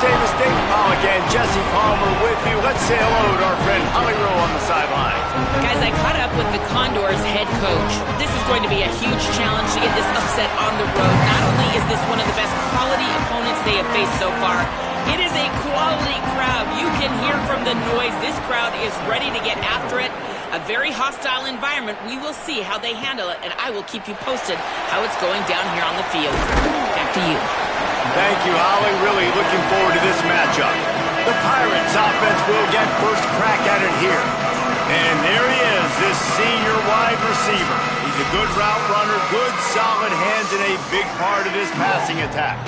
Davis, David Pollock, and Jesse Palmer with you. Let's say hello to our friend Holly Rowe on the sideline. Guys, I caught up with the Condors head coach. This is going to be a huge challenge to get this upset on the road. Not only is this one of the best quality opponents they have faced so far, it is a quality crowd. You can hear from the noise. This crowd is ready to get after it. A very hostile environment. We will see how they handle it, and I will keep you posted how it's going down here on the field. Back to you. Thank you, Holly. Really looking forward to this matchup. The Pirates offense will get first crack at it here. And there he is, this senior wide receiver. He's a good route runner, good solid hands, and a big part of his passing attack.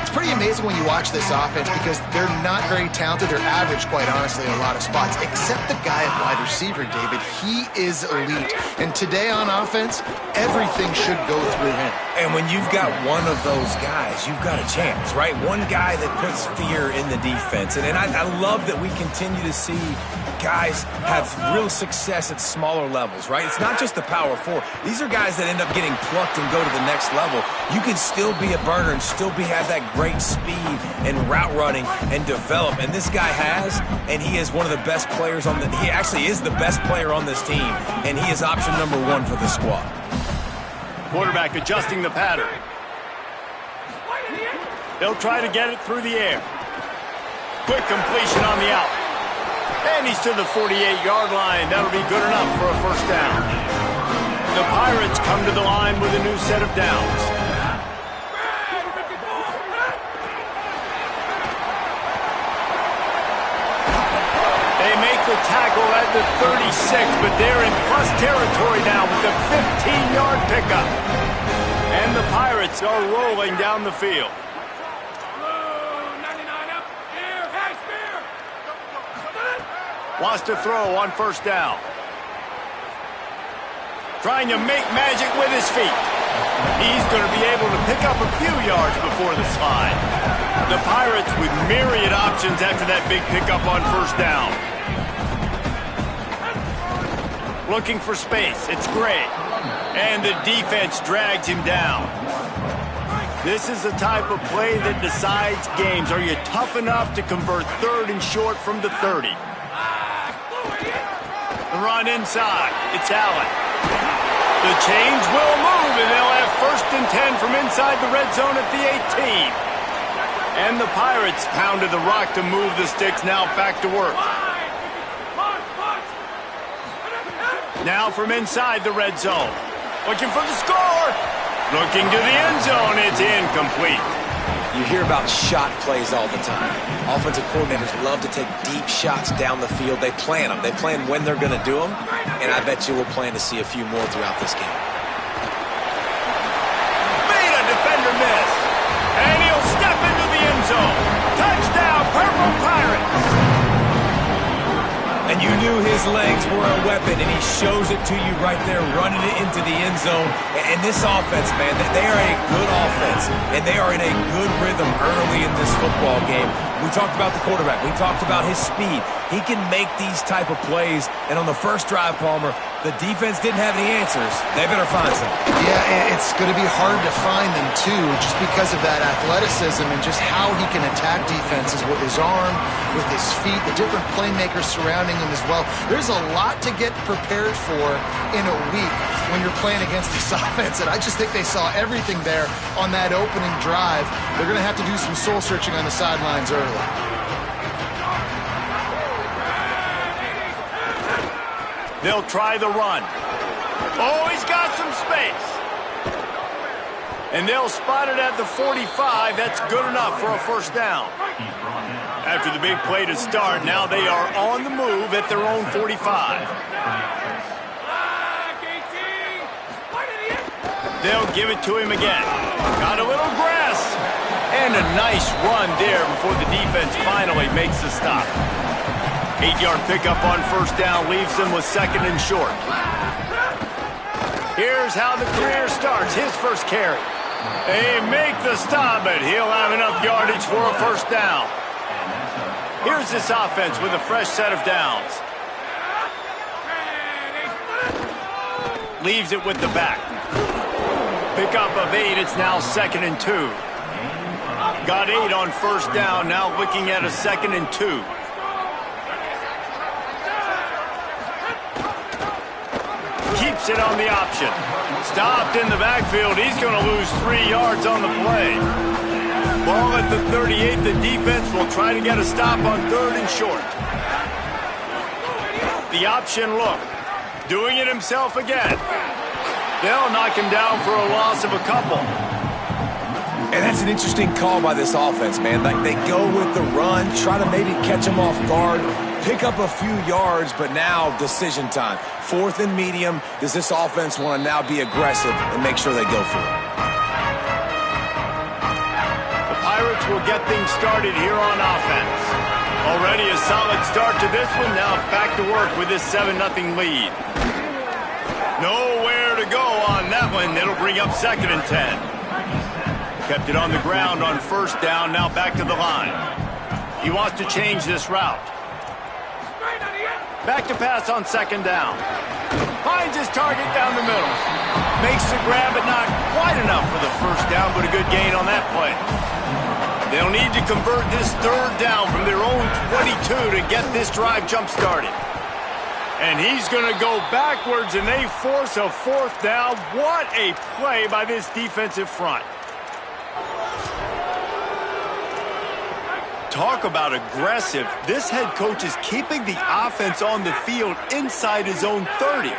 It's pretty amazing when you watch this offense because they're not very talented. They're average, quite honestly, in a lot of spots, except the guy at wide receiver, David. He is elite. And today on offense, everything should go through him. And when you've got one of those guys, you've got a chance, right? One guy that puts fear in the defense. And I love that we continue to see guys have real success at smaller levels, right? It's not just the power four. These are guys that end up getting plucked and go to the next level. You can still be a burner and still have that great speed and route running and develop. And this guy has, and he is one of the best players on he actually is the best player on this team, and he is option number 1 for the squad. Quarterback adjusting the pattern. They'll try to get it through the air. Quick completion on the out. And he's to the 48-yard line. That'll be good enough for a first down. The Pirates come to the line with a new set of downs. They make the tackle at the 36, but they're in plus territory now with the 15-yard pickup. And the Pirates are rolling down the field. Wants to throw on first down. Trying to make magic with his feet. He's going to be able to pick up a few yards before the slide. The Pirates with myriad options after that big pickup on first down. Looking for space. It's Gray. And the defense drags him down. This is the type of play that decides games. Are you tough enough to convert third and short from the 30? The run inside. It's Allen. The change will move, and they'll have first and 10 from inside the red zone at the 18. And the Pirates pounded the rock to move the sticks. Now back to work. Now from inside the red zone. Looking for the score. Looking to the end zone. It's incomplete. You hear about shot plays all the time. Offensive coordinators love to take deep shots down the field. They plan them. They plan when they're going to do them, and I bet you we'll plan to see a few more throughout this game. Made a defender miss, and he'll step into the end zone. Touchdown, Purple Pirates! And you knew his legs were a weapon, and he shows it to you right there, running it into the end zone. And this offense, man, they are a good offense, and they are in a good rhythm early in this football game. We talked about the quarterback. We talked about his speed. He can make these type of plays, and on the first drive, Palmer, the defense didn't have any answers. They better find some. Yeah, it's going to be hard to find them, too, just because of that athleticism and just how he can attack defenses with his arm, with his feet, the different playmakers surrounding him as well. There's a lot to get prepared for in a week when you're playing against this offense, and I just think they saw everything there on that opening drive. They're going to have to do some soul-searching on the sidelines early. They'll try the run. Oh, he's got some space. And they'll spot it at the 45. That's good enough for a first down. After the big play to start, now they are on the move at their own 45. They'll give it to him again. Got a little grass. And a nice run there before the defense finally makes the stop. 8-yard pickup on first down leaves them with second and short. Here's how the career starts. His first carry. They make the stop, but he'll have enough yardage for a first down. Here's this offense with a fresh set of downs. Leaves it with the back. Pickup of 8. It's now second and 2. Got 8 on first down, now looking at a 2nd and 2. Keeps it on the option. Stopped in the backfield. He's going to lose 3 yards on the play. Ball at the 38. The defense will try to get a stop on 3rd and short. The option look. Doing it himself again. They'll knock him down for a loss of a couple. And that's an interesting call by this offense, man. Like, they go with the run, try to maybe catch him off guard, pick up a few yards, but now decision time. 4th and medium. Does this offense want to now be aggressive and make sure they go for it? The Pirates will get things started here on offense. Already a solid start to this one. Now back to work with this 7-0 lead. Nowhere to go on that one. It'll bring up 2nd and 10. Kept it on the ground on first down. Now back to the line. He wants to change this route. Back to pass on 2nd down. Finds his target down the middle. Makes the grab, but not quite enough for the first down, but a good gain on that play. They'll need to convert this 3rd down from their own 22 to get this drive jump-started. And he's going to go backwards, and they force a 4th down. What a play by this defensive front. Talk about aggressive. This head coach is keeping the offense on the field inside his own 30.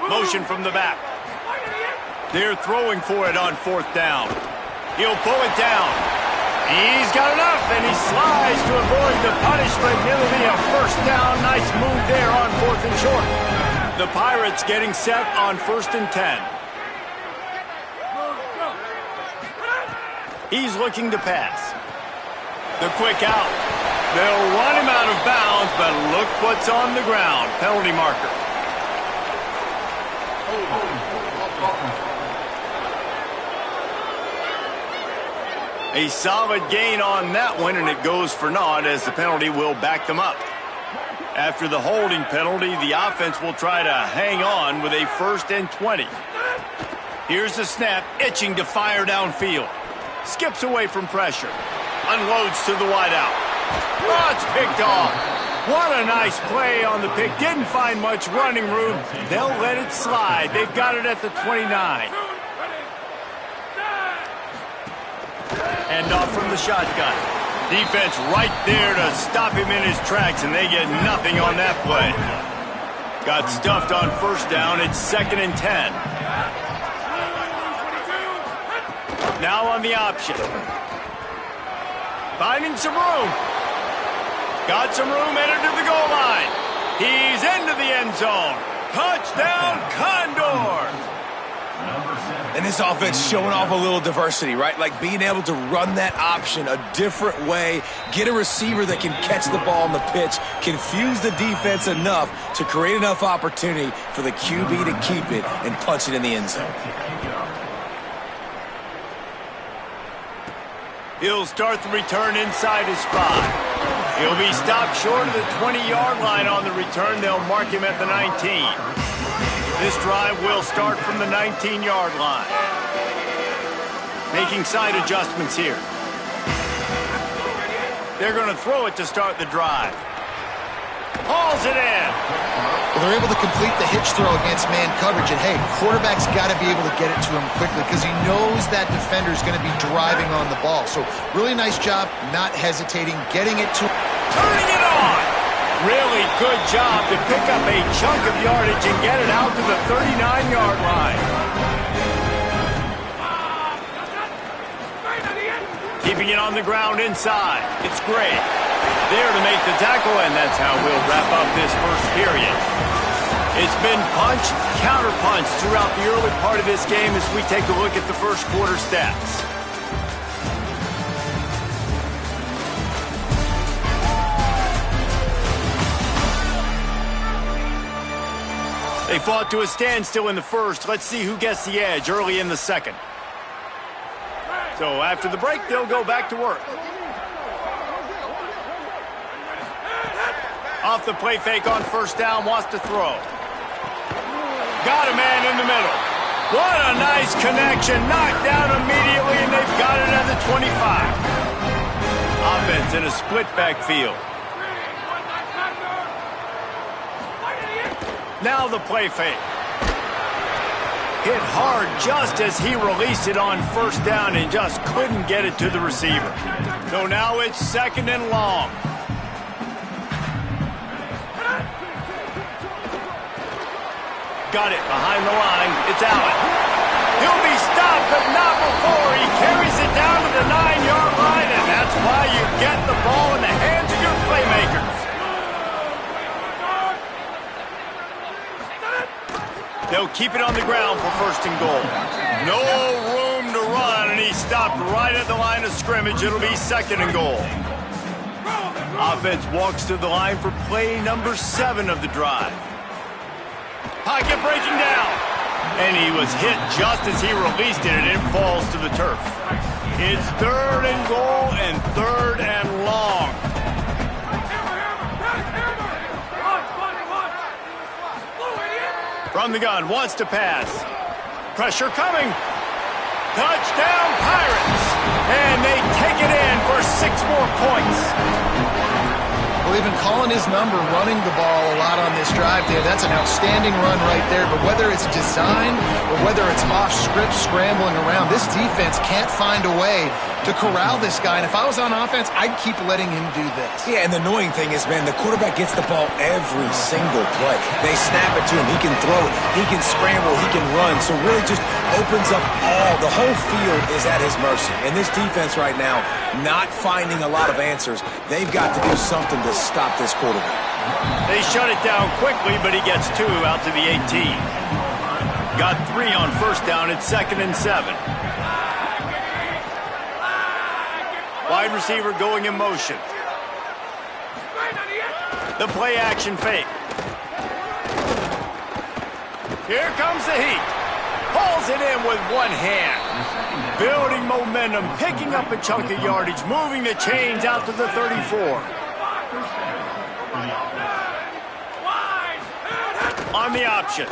Motion from the back. They're throwing for it on 4th down. He'll pull it down. He's got enough, and he slides to avoid the punishment. It'll be a first down. Nice move there on 4th and short. The Pirates getting set on 1st and 10. He's looking to pass. The quick out. They'll run him out of bounds, but look what's on the ground. Penalty marker. A solid gain on that one, and it goes for naught as the penalty will back them up. After the holding penalty, the offense will try to hang on with a 1st and 20. Here's the snap, itching to fire downfield. Skips away from pressure. Unloads to the wideout. Oh, it's picked off. What a nice play on the pick. Didn't find much running room. They'll let it slide. They've got it at the 29. Hand off from the shotgun. Defense right there to stop him in his tracks, and they get nothing on that play. Got stuffed on first down. It's 2nd and 10. Now on the option. Finding some room. Got some room, entered to the goal line. He's into the end zone. Touchdown, Condor! And this offense showing off a little diversity, right? Like being able to run that option a different way, get a receiver that can catch the ball on the pitch, confuse the defense enough to create enough opportunity for the QB to keep it and punch it in the end zone. He'll start the return inside his 5. He'll be stopped short of the 20-yard line on the return. They'll mark him at the 19. This drive will start from the 19-yard line. Making side adjustments here. They're going to throw it to start the drive. Hauls it in. Well, they're able to complete the hitch throw against man coverage, and hey, quarterback's got to be able to get it to him quickly because he knows that defender's going to be driving on the ball. So really nice job, not hesitating, getting it to him. Turning it on. Really good job to pick up a chunk of yardage and get it out to the 39-yard line. Keeping it on the ground inside. It's great. There to make the tackle, and that's how we'll wrap up this first period. It's been punch, counter-punch throughout the early part of this game as we take a look at the first quarter stats. They fought to a standstill in the first. Let's see who gets the edge early in the second. So after the break, they'll go back to work. Off the play fake on first down, wants to throw. Got a man in the middle. What a nice connection. Knocked down immediately, and they've got it at the 25. in a split backfield. Now the play fake. Hit hard just as he released it on first down and just couldn't get it to the receiver. So now it's 2nd and long. Got it behind the line. It's Allen. He'll be stopped, but not before he carries it down to the 9-yard line, and that's why you get the ball in the hands of your playmakers. They'll keep it on the ground for 1st and goal. No room to run, and he stopped right at the line of scrimmage. It'll be 2nd and goal. Offense walks to the line for play number 7 of the drive. Pocket breaking down. And he was hit just as he released it, and it falls to the turf. It's 3rd and goal and 3rd and long. From the gun, wants to pass. Pressure coming. Touchdown, Pirates. And they take it in for 6 more points. Well, they've been calling his number, running the ball a lot on this drive, Dave. That's an outstanding run right there. But whether it's designed or whether it's off script, scrambling around, this defense can't find a way to corral this guy. And if I was on offense, I'd keep letting him do this. Yeah, and the annoying thing is, man, the quarterback gets the ball every single play. They snap it to him. He can throw it. He can scramble. He can run. So really just opens up the whole field is at his mercy. And this defense right now, not finding a lot of answers. They've got to do something to stop this quarterback. They shut it down quickly, but he gets 2 out to the 18. Got 3 on 1st down. It's 2nd and 7. Wide receiver going in motion. The play action fake. Here comes the heat. Pulls it in with one hand. Building momentum, picking up a chunk of yardage, moving the chains out to the 34. On the option.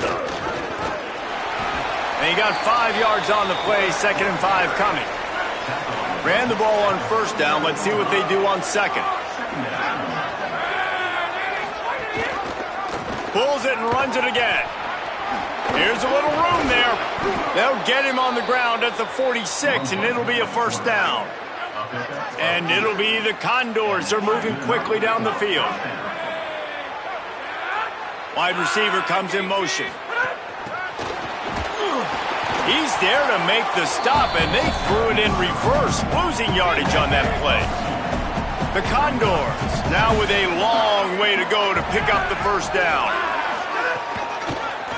And he got 5 yards on the play, 2nd and 5 coming. Ran the ball on 1st down. Let's see what they do on 2nd. Pulls it and runs it again. Here's a little room there. They'll get him on the ground at the 46, and it'll be a 1st down. And it'll be the Condors. They're moving quickly down the field. Wide receiver comes in motion. He's there to make the stop, and they threw it in reverse, losing yardage on that play. The Condors now with a long way to go to pick up the 1st down.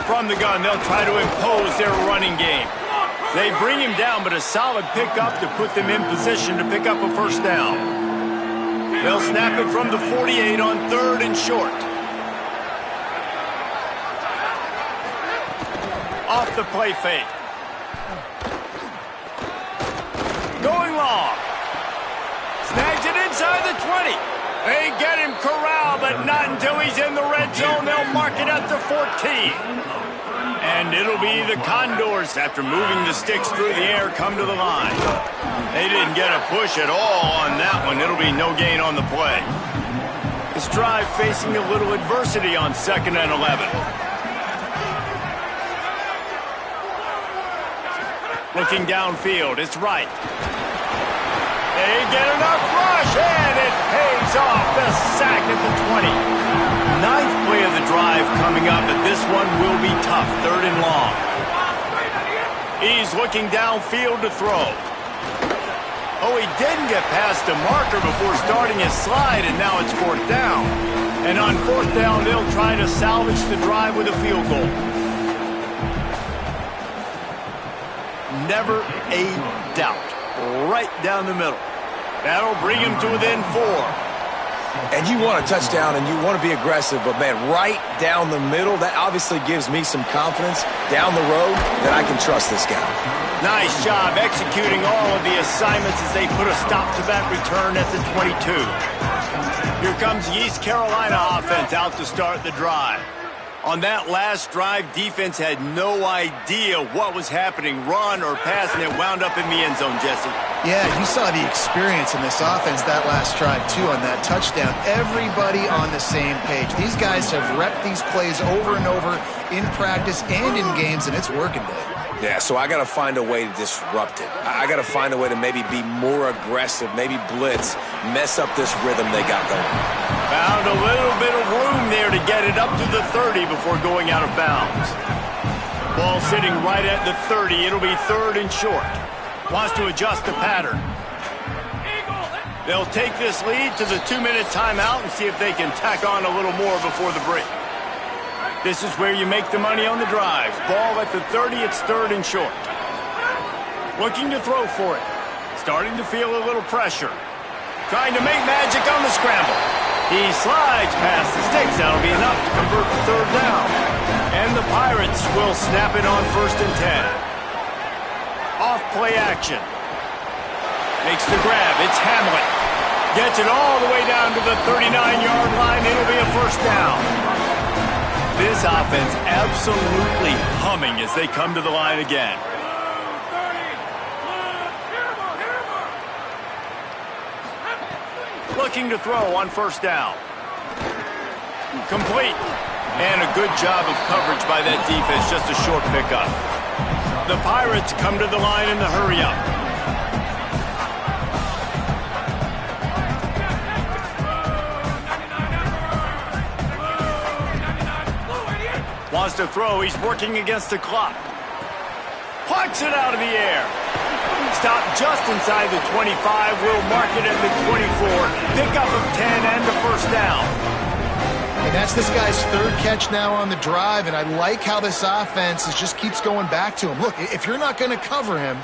From the gun, they'll try to impose their running game. They bring him down, but a solid pickup to put them in position to pick up a 1st down. They'll snap it from the 48 on 3rd and short. Off the play fake. Going long. Snags it inside the 20. They get him corralled, but not until he's in the red zone. They'll mark it at the 14. And it'll be the Condors, after moving the sticks through the air, come to the line. They didn't get a push at all on that one. It'll be no gain on the play. This drive facing a little adversity on 2nd and 11. Looking downfield, it's right. They get enough rush, and it pays off. The sack at the 20. 9th play of the drive coming up, but this one will be tough. 3rd and long. He's looking downfield to throw. Oh, he didn't get past the marker before starting his slide, and now it's 4th down. And on 4th down, they'll try to salvage the drive with a field goal. Never a doubt. Right down the middle. That'll bring him to within 4. And you want a touchdown and you want to be aggressive, but, man, right down the middle, that obviously gives me some confidence down the road that I can trust this guy. Nice job executing all of the assignments as they put a stop to that return at the 22. Here comes the East Carolina offense out to start the drive. On that last drive, defense had no idea what was happening, run or pass, and it wound up in the end zone, Jesse. Yeah, you saw the experience in this offense that last drive, too, on that touchdown. Everybody on the same page. These guys have repped these plays over and over in practice and in games, and it's working, Dave. Yeah, so I got to find a way to disrupt it. I got to find a way to maybe be more aggressive, maybe blitz, mess up this rhythm they got going. Found a little bit of room there to get it up to the 30 before going out of bounds. Ball sitting right at the 30. It'll be 3rd and short. Wants to adjust the pattern. They'll take this lead to the 2-minute timeout and see if they can tack on a little more before the break. This is where you make the money on the drives. Ball at the 30, it's 3rd and short. Looking to throw for it. Starting to feel a little pressure. Trying to make magic on the scramble. He slides past the sticks. That'll be enough to convert the 3rd down. And the Pirates will snap it on 1st and 10. Off play action. Makes the grab. It's Hamlet. Gets it all the way down to the 39-yard line. It'll be a 1st down. This offense absolutely humming as they come to the line again. Looking to throw on 1st down. Complete. And a good job of coverage by that defense, just a short pickup. The Pirates come to the line in the hurry-up. Wants to throw. He's working against the clock. Plucks it out of the air. Stopped just inside the 25. Will mark it at the 24. Pick up of 10 and the 1st down. And that's this guy's 3rd catch now on the drive, and I like how this offense just keeps going back to him. Look, if you're not going to cover him,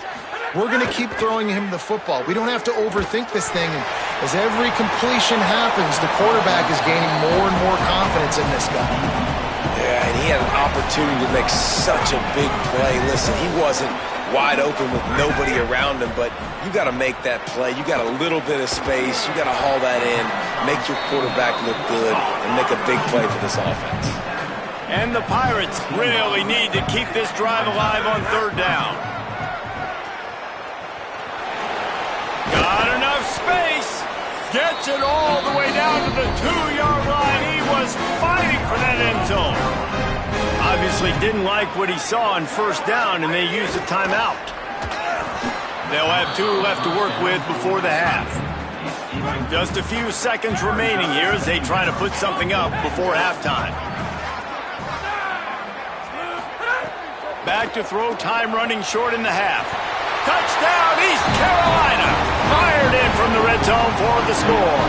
we're going to keep throwing him the football. We don't have to overthink this thing. And as every completion happens, the quarterback is gaining more and more confidence in this guy. Yeah, and he had an opportunity to make such a big play. Listen, he wasn't wide open with nobody around him, but you got to make that play. You got a little bit of space. You got to haul that in, make your quarterback look good, and make a big play for this offense. And the Pirates really need to keep this drive alive on 3rd down. Got enough space. Gets it all the way down to the 2-yard line. He was fighting for that end zone. Obviously didn't like what he saw on 1st down, and they used a timeout. They'll have 2 left to work with before the half. Just a few seconds remaining here as they try to put something up before halftime. Back to throw, time running short in the half. Touchdown, East Carolina! Fired in from the red zone for the score.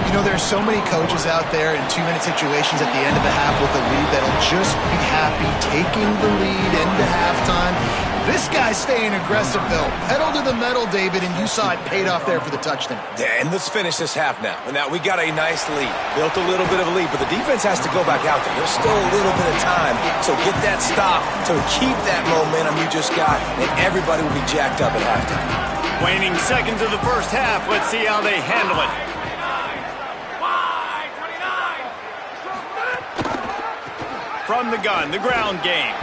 You know, there's so many coaches out there in 2-minute situations at the end of the half with a lead that'll just be happy taking the lead into halftime. This guy's staying aggressive, though. Pedal to the metal, David, and you saw it paid off there for the touchdown. Yeah, and let's finish this half now. Now, we got a nice lead. Built a little bit of a lead, but the defense has to go back out there. There's still a little bit of time. So get that stop to keep that momentum you just got, and everybody will be jacked up at halftime. Waning seconds of the 1st half. Let's see how they handle it. From the gun, the ground game.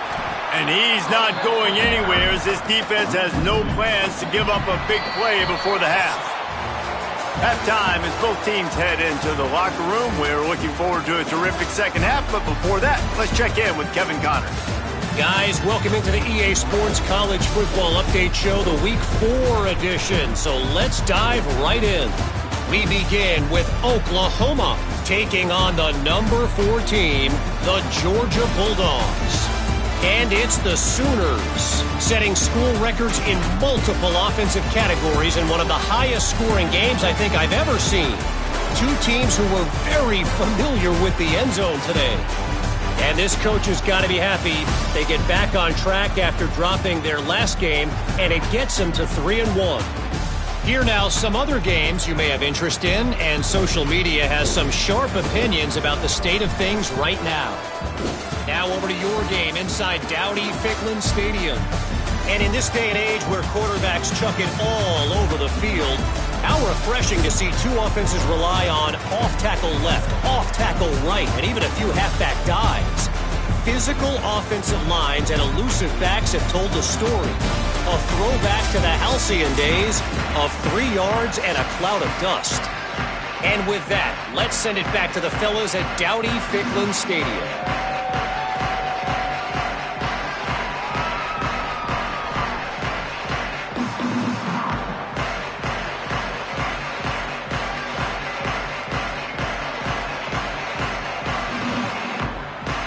And he's not going anywhere as this defense has no plans to give up a big play before the half. Halftime as both teams head into the locker room. We're looking forward to a terrific 2nd half, but before that, let's check in with Kevin Connors. Guys, welcome into the EA Sports College Football Update Show, the Week 4 edition. So let's dive right in. We begin with Oklahoma taking on the number 4 team, the Georgia Bulldogs. And it's the Sooners, setting school records in multiple offensive categories in one of the highest scoring games I think I've ever seen. 2 teams who were very familiar with the end zone today. And this coach has got to be happy they get back on track after dropping their last game, and it gets them to 3-1. Here now, some other games you may have interest in, and social media has some sharp opinions about the state of things right now. Now over to your game inside Dowdy Ficklin Stadium. And in this day and age where quarterbacks chuck it all over the field, how refreshing to see two offenses rely on off-tackle left, off-tackle right, and even a few halfback dives. Physical offensive lines and elusive backs have told the story. A throwback to the halcyon days of 3 yards and a cloud of dust. And with that, let's send it back to the fellas at Dowdy-Ficklin Stadium.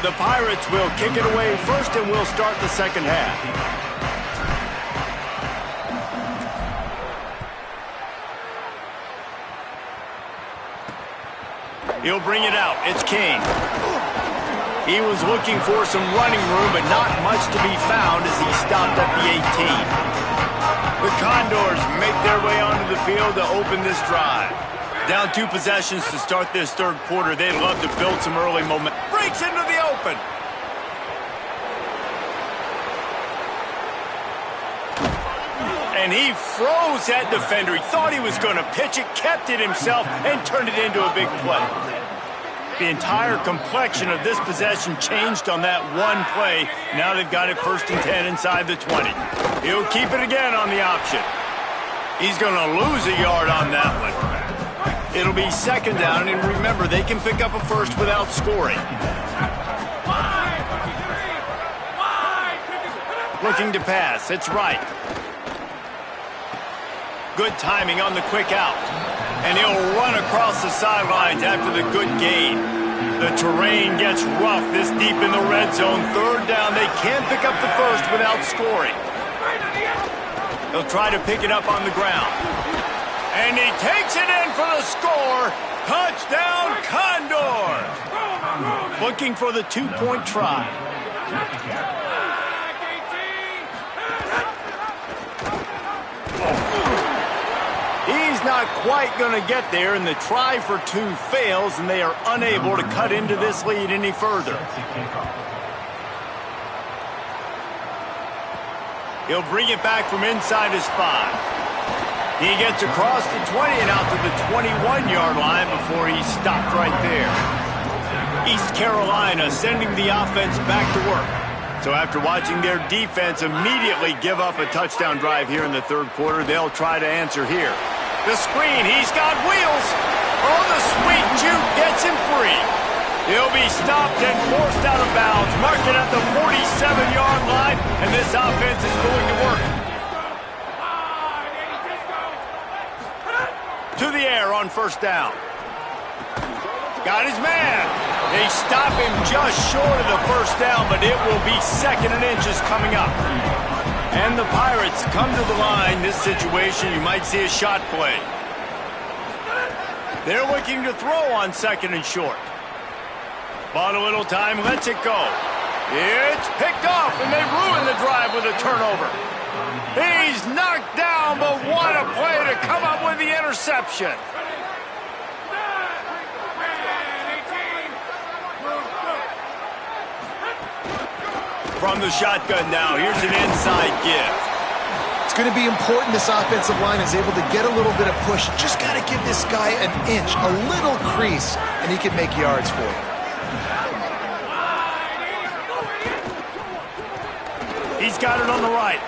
The Pirates will kick it away first, and we'll start the second half. He'll bring it out. It's King. He was looking for some running room, but not much to be found as he stopped at the 18. The Condors make their way onto the field to open this drive. Down 2 possessions to start this third quarter. They'd love to build some early momentum. Breaks into the open. And he froze that defender. He thought he was going to pitch it, kept it himself, and turned it into a big play. The entire complexion of this possession changed on that one play. Now they've got it 1st and 10 inside the 20. He'll keep it again on the option. He's going to lose a yard on that one. It'll be 2nd down, and remember, they can pick up a first without scoring. Looking to pass. It's right. Good timing on the quick out. And he'll run across the sidelines after the good gain. The terrain gets rough this deep in the red zone. 3rd down. They can't pick up the first without scoring. He'll try to pick it up on the ground. And he takes it in for the score. Touchdown, Condors! Looking for the 2-point try. He's not quite going to get there, and the try for 2 fails, and they are unable to cut into this lead any further. He'll bring it back from inside his 5. He gets across the 20 and out to the 21-yard line before he's stopped right there. East Carolina sending the offense back to work. So after watching their defense immediately give up a touchdown drive here in the third quarter, they'll try to answer here. The screen, he's got wheels. Oh, the sweet juke gets him free. He'll be stopped and forced out of bounds. Mark it at the 47-yard line, and this offense is going to work. To the air on 1st down. Got his man. They stop him just short of the 1st down, but it will be 2nd and inches coming up. And the Pirates come to the line. This situation, you might see a shot play. They're looking to throw on 2nd and short. Bought a little time, lets it go. It's picked off, and they ruin the drive with a turnover. He's knocked down, but what a play to come up with the interception. From the shotgun now, here's an inside give. It's going to be important this offensive line is able to get a little bit of push. Just got to give this guy an inch, a little crease, and he can make yards for you. He's got it on the right.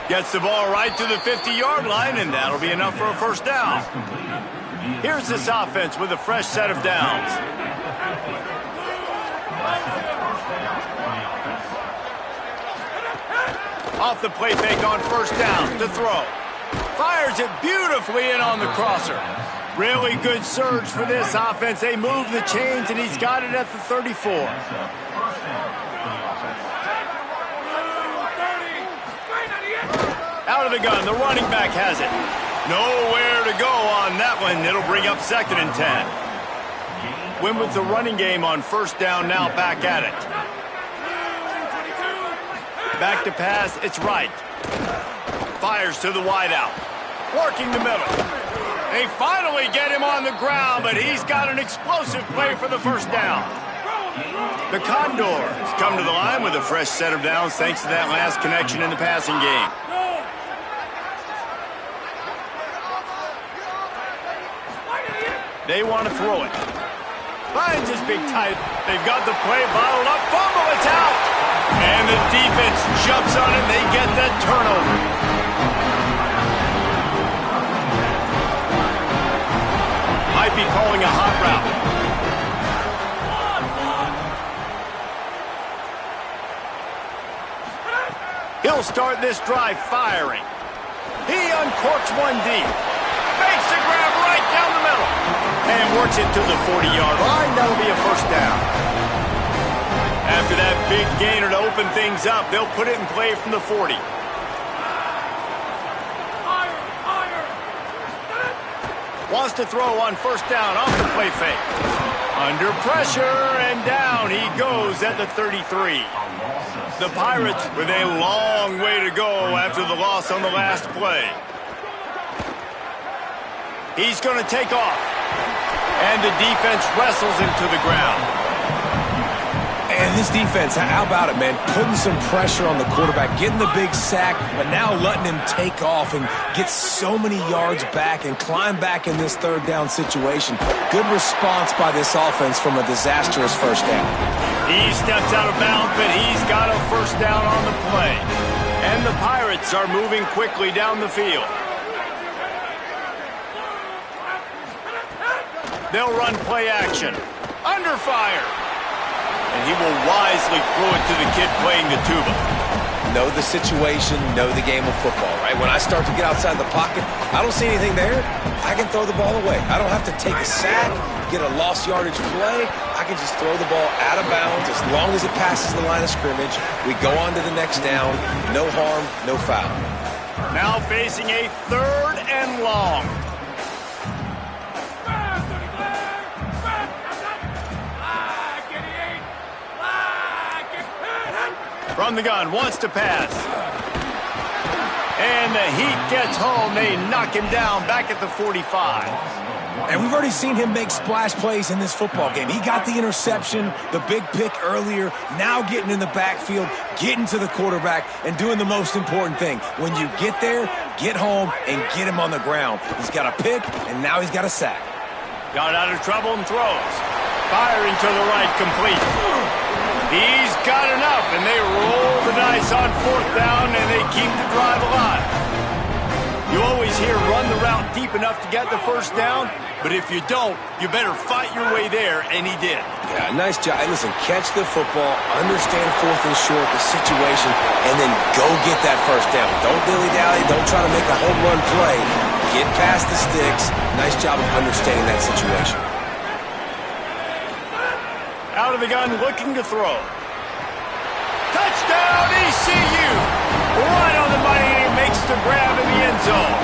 Gets the ball right to the 50-yard line, and that'll be enough for a 1st down. Here's this offense with a fresh set of downs. Off the play fake on 1st down to throw. Fires it beautifully in on the crosser. Really good surge for this offense. They move the chains, and he's got it at the 34. Out of the gun, the running back has it. Nowhere to go on that one. It'll bring up 2nd and 10. Win with the running game on 1st down, now back at it. Back to pass, it's right. Fires to the wideout. Working the middle. They finally get him on the ground, but he's got an explosive play for the 1st down. The Condors come to the line with a fresh set of downs thanks to that last connection in the passing game. They want to throw it. Finds his big tight. They've got the play bottled up. Fumble, it's out. And the defense jumps on it. They get that turnover. Might be calling a hot route. He'll start this drive firing. He uncorks one deep. Makes the grab right down the middle. And works it to the 40-yard line. That'll be a first down. After that big gainer to open things up, they'll put it in play from the 40. Wants to throw on first down off the play fake. Under pressure, and down he goes at the 33. The Pirates with a long way to go after the loss on the last play. He's going to take off. And the defense wrestles him to the ground. And this defense, how about it, man? Putting some pressure on the quarterback, getting the big sack, but now letting him take off and get so many yards back and climb back in this third down situation. Good response by this offense from a disastrous first down. He steps out of bounds, but he's got a first down on the play. And the Pirates are moving quickly down the field. They'll run play action. Under fire. And he will wisely throw it to the kid playing the tuba. Know the situation, know the game of football, right? When I start to get outside the pocket, I don't see anything there, I can throw the ball away. I don't have to take a sack, get a lost yardage play. I can just throw the ball out of bounds as long as it passes the line of scrimmage. We go on to the next down. No harm, no foul. Now facing a third and long. From the gun, wants to pass. And the heat gets home. They knock him down back at the 45. And we've already seen him make splash plays in this football game. He got the interception, the big pick earlier, now getting in the backfield, getting to the quarterback, and doing the most important thing. When you get there, get home, and get him on the ground. He's got a pick, and now he's got a sack. Got out of trouble and throws. Firing to the right, complete. He's got enough, and they roll the dice on fourth down, and they keep the drive alive. You always hear run the route deep enough to get the first down, but if you don't, you better fight your way there, and he did. Yeah, nice job. Hey, listen, catch the football, understand fourth and short, the situation, and then go get that first down. Don't dilly-dally, don't try to make a home run play. Get past the sticks. Nice job of understanding that situation. Out of the gun, looking to throw. Touchdown, ECU! Right on the money, and he makes the grab in the end zone.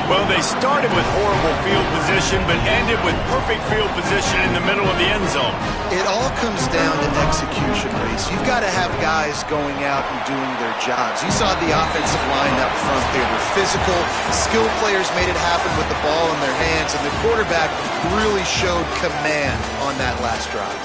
Well, they started with horrible field position, but ended with perfect field position in the middle of the end zone. It all comes down to execution, Reese. You've got to have guys going out and doing their jobs. You saw the offensive line up front. They were physical. Skilled players made it happen with the ball in their hands, and the quarterback really showed command on that last drive.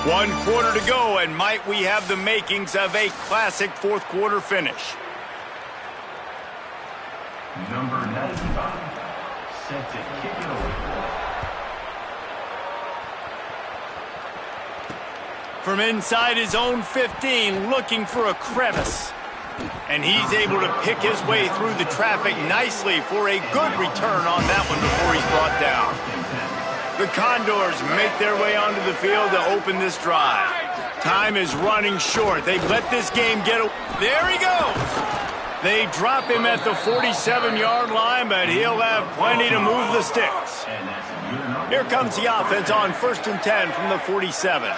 One quarter to go, and might we have the makings of a classic fourth quarter finish. Number 95, set to kick it away. From inside his own 15, looking for a crevice. And he's able to pick his way through the traffic nicely for a good return on that one before he's brought down. The Condors make their way onto the field to open this drive. Time is running short. They've let this game get away. There he goes. They drop him at the 47-yard line, but he'll have plenty to move the sticks. Here comes the offense on 1st and 10 from the 47.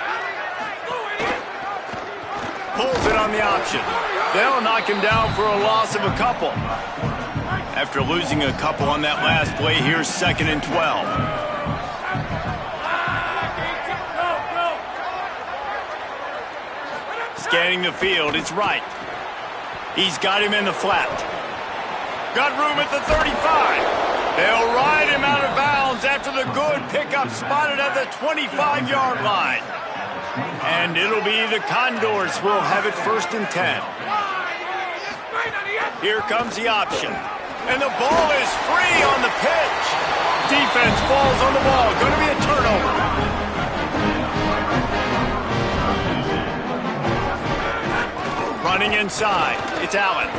Pulls it on the option. They'll knock him down for a loss of a couple. After losing a couple on that last play, here's 2nd and 12. Scanning the field, it's right. He's got him in the flat. Got room at the 35. They'll ride him out of bounds after the good pickup spotted at the 25-yard line. And it'll be the Condors who will have it 1st and 10. Here comes the option. And the ball is free on the pitch. Defense falls on the ball. Going to be a turnover. Running inside. It's Allen.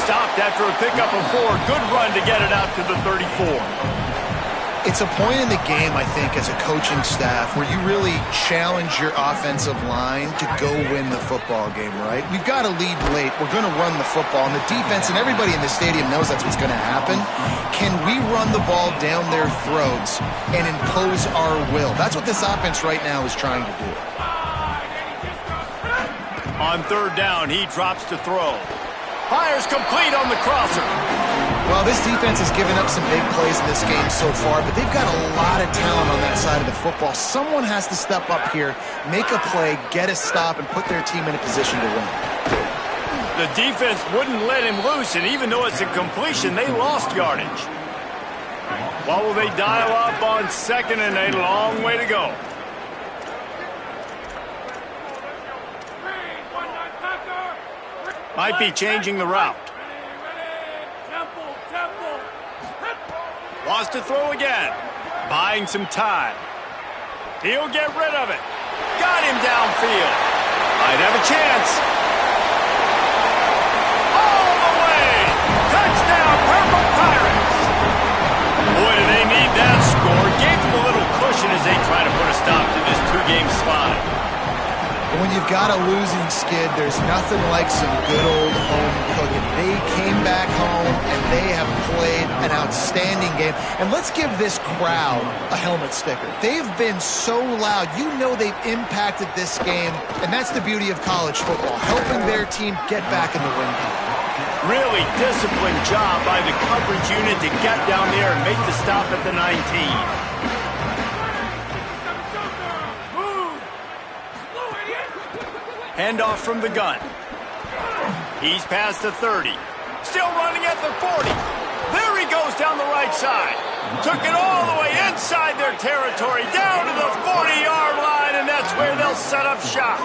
Stopped after a pickup of 4. Good run to get it out to the 34. It's a point in the game, I think, as a coaching staff where you really challenge your offensive line to go win the football game, right? We've got to lead late. We're going to run the football. And the defense and everybody in the stadium knows that's what's going to happen. Can we run the ball down their throats and impose our will? That's what this offense right now is trying to do. On 3rd down, he drops to throw. Fires complete on the crosser. Well, this defense has given up some big plays in this game so far, but they've got a lot of talent on that side of the football. Someone has to step up here, make a play, get a stop, and put their team in a position to win. The defense wouldn't let him loose, and even though it's a completion, they lost yardage. What will they dial up on 2nd and a long way to go? Might be changing the route. Wants to throw again. Buying some time. He'll get rid of it. Got him downfield. Might have a chance. All the way. Touchdown, Purple Pirates. Boy, do they need that score. Gave them a little cushion as they try to put a stop to this 2-game slide. When you've got a losing skid, there's nothing like some good old home cooking. They came back home, and they have played an outstanding game. And let's give this crowd a helmet sticker. They've been so loud. You know they've impacted this game, and that's the beauty of college football, helping their team get back in the win column. Really disciplined job by the coverage unit to get down there and make the stop at the 19. Handoff from the gun. He's past the 30. Still running at the 40. There he goes down the right side. Took it all the way inside their territory, down to the 40-yard line, and that's where they'll set up shop.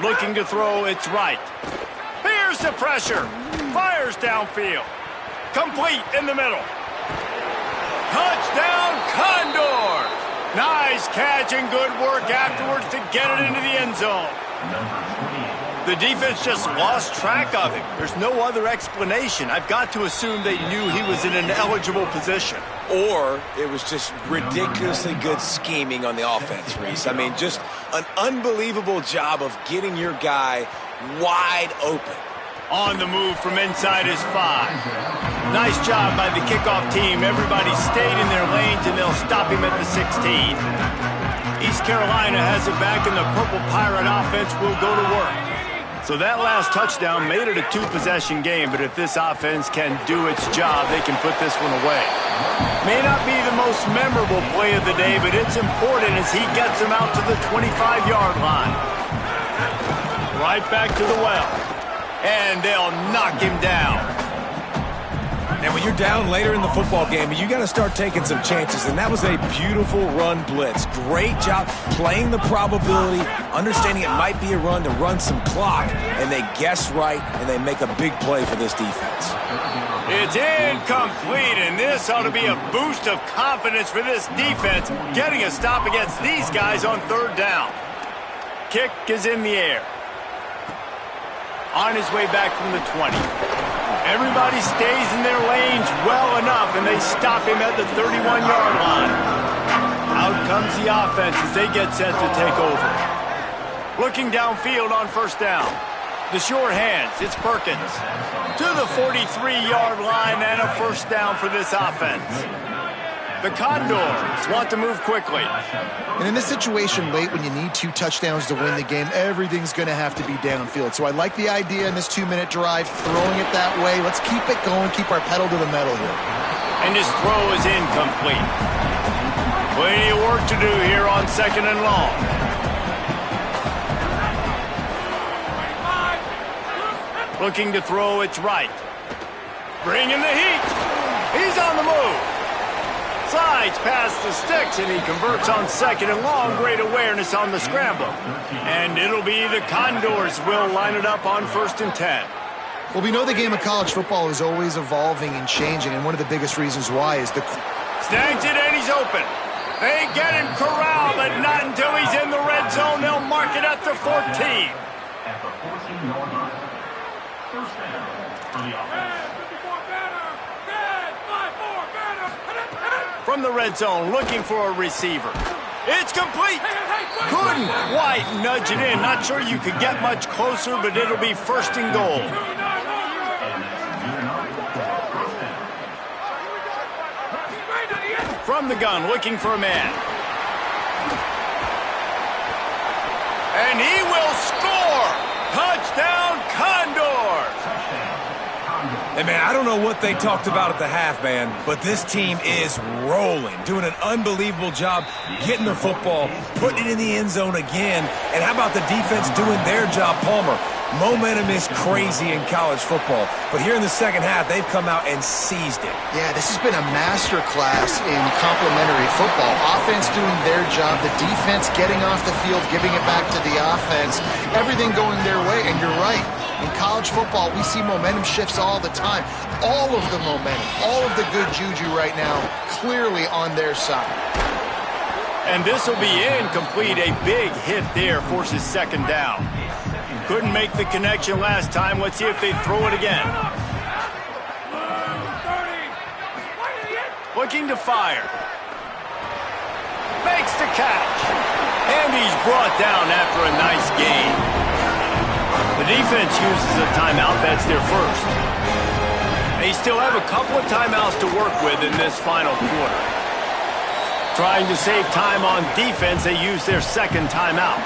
Looking to throw, it's right. Here's the pressure. Fires downfield. Complete in the middle. Touchdown, Condor! Nice catch and good work afterwards to get it into the end zone. The defense just lost track of him. There's no other explanation. I've got to assume they knew he was in an eligible position. Or it was just ridiculously good scheming on the offense, Reese. I mean, just an unbelievable job of getting your guy wide open. On the move from inside his 5. Nice job by the kickoff team. Everybody stayed in their lanes, and they'll stop him at the 16. East Carolina has it back, and the Purple Pirate offense will go to work. So that last touchdown made it a 2-possession game, but if this offense can do its job, they can put this one away. May not be the most memorable play of the day, but it's important as he gets them out to the 25-yard line. Right back to the well. And they'll knock him down. And when you're down later in the football game, you got to start taking some chances. And that was a beautiful run blitz. Great job playing the probability, understanding it might be a run to run some clock. And they guess right, and they make a big play for this defense. It's incomplete, and this ought to be a boost of confidence for this defense, getting a stop against these guys on 3rd down. Kick is in the air. On his way back from the 20. Everybody stays in their lanes well enough, and they stop him at the 31-yard line. Out comes the offense as they get set to take over. Looking downfield on 1st down. The short hands, it's Perkins. To the 43-yard line and a 1st down for this offense. The Condors want to move quickly. And in this situation late when you need 2 touchdowns to win the game, everything's going to have to be downfield. So I like the idea in this 2-minute drive, throwing it that way. Let's keep it going, keep our pedal to the metal here. And his throw is incomplete. Plenty of work to do here on 2nd and long. Looking to throw, it's right. Bringing the heat. He's on the move. Slides past the sticks, and he converts on 2nd and long. Great awareness on the scramble. And it'll be the Condors will line it up on 1st and 10. Well, we know the game of college football is always evolving and changing, and one of the biggest reasons why is the... Snags it, and he's open. They get him corralled, but not until he's in the red zone. They'll mark it at the 14. At the 14-yard line. First down for the offense. From the red zone, looking for a receiver. It's complete. Couldn't quite nudge it in. Not sure you could get much closer, but it'll be 1st and goal. From the gun, looking for a man. And he will score! Touchdown, Condors! Hey, man, I don't know what they talked about at the half, man, but this team is rolling, doing an unbelievable job getting the football, putting it in the end zone again. And how about the defense doing their job, Palmer? Momentum is crazy in college football, but here in the second half, they've come out and seized it. Yeah, this has been a master class in complementary football. Offense doing their job, the defense getting off the field, giving it back to the offense, everything going their way, and you're right. In college football, we see momentum shifts all the time. All of the momentum, all of the good juju right now, clearly on their side. And this will be incomplete. A big hit there forces 2nd down. Couldn't make the connection last time. Let's see if they throw it again. Looking to fire. Makes the catch. And he's brought down after a nice gain. The defense uses a timeout. That's their first. They still have a couple of timeouts to work with in this final quarter. Trying to save time on defense, they use their 2nd timeout.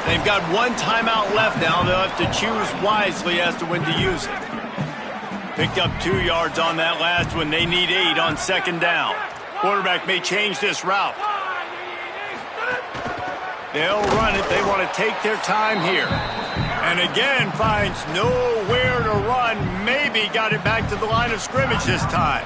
They've got 1 timeout left now. They'll have to choose wisely as to when to use it. Picked up 2 yards on that last one. They need 8 on 2nd down. Quarterback may change this route. They'll run it. They want to take their time here. And again, finds nowhere to run. Maybe got it back to the line of scrimmage this time.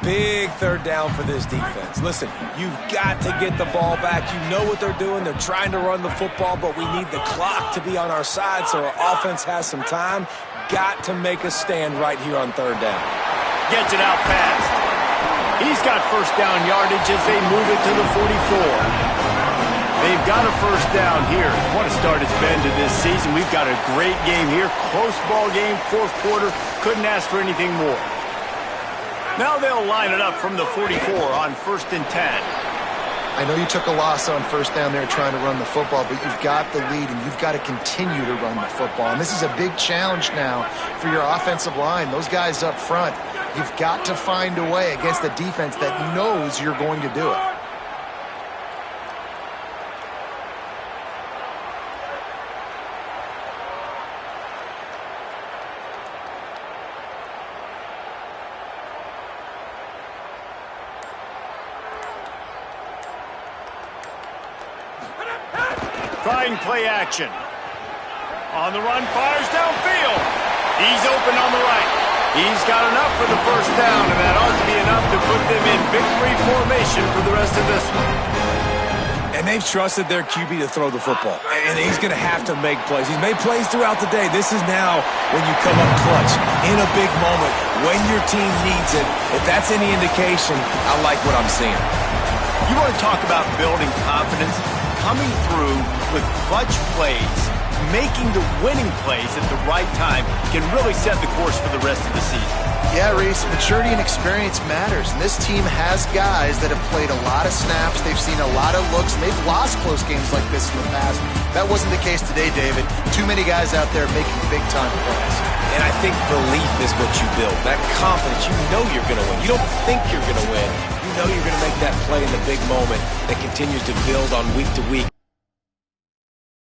Big 3rd down for this defense. Listen, you've got to get the ball back. You know what they're doing. They're trying to run the football, but we need the clock to be on our side so our offense has some time. Got to make a stand right here on 3rd down. Gets it out fast. He's got 1st down yardage as they move it to the 44. They've got a 1st down here. What a start it's been to this season. We've got a great game here. Close ball game, 4th quarter. Couldn't ask for anything more. Now they'll line it up from the 44 on 1st and 10. I know you took a loss on 1st down there trying to run the football, but you've got the lead, and you've got to continue to run the football. And this is a big challenge now for your offensive line. Those guys up front, you've got to find a way against the defense that knows you're going to do it. Trying play action. On the run, fires downfield. He's open on the right. He's got enough for the 1st down, and that ought to be enough to put them in victory formation for the rest of this one. And they've trusted their QB to throw the football. And he's going to have to make plays. He's made plays throughout the day. This is now when you come up clutch in a big moment when your team needs it. If that's any indication, I like what I'm seeing. You want to talk about building confidence? Coming through with clutch plays, making the winning plays at the right time can really set the course for the rest of the season. Yeah, Reese, maturity and experience matters. And this team has guys that have played a lot of snaps. They've seen a lot of looks, and they've lost close games like this in the past. That wasn't the case today, David. Too many guys out there making big-time plays. And I think belief is what you build. That confidence, you know you're going to win. You don't think you're going to win. You know you're going to make that play in the big moment that continues to build on week to week.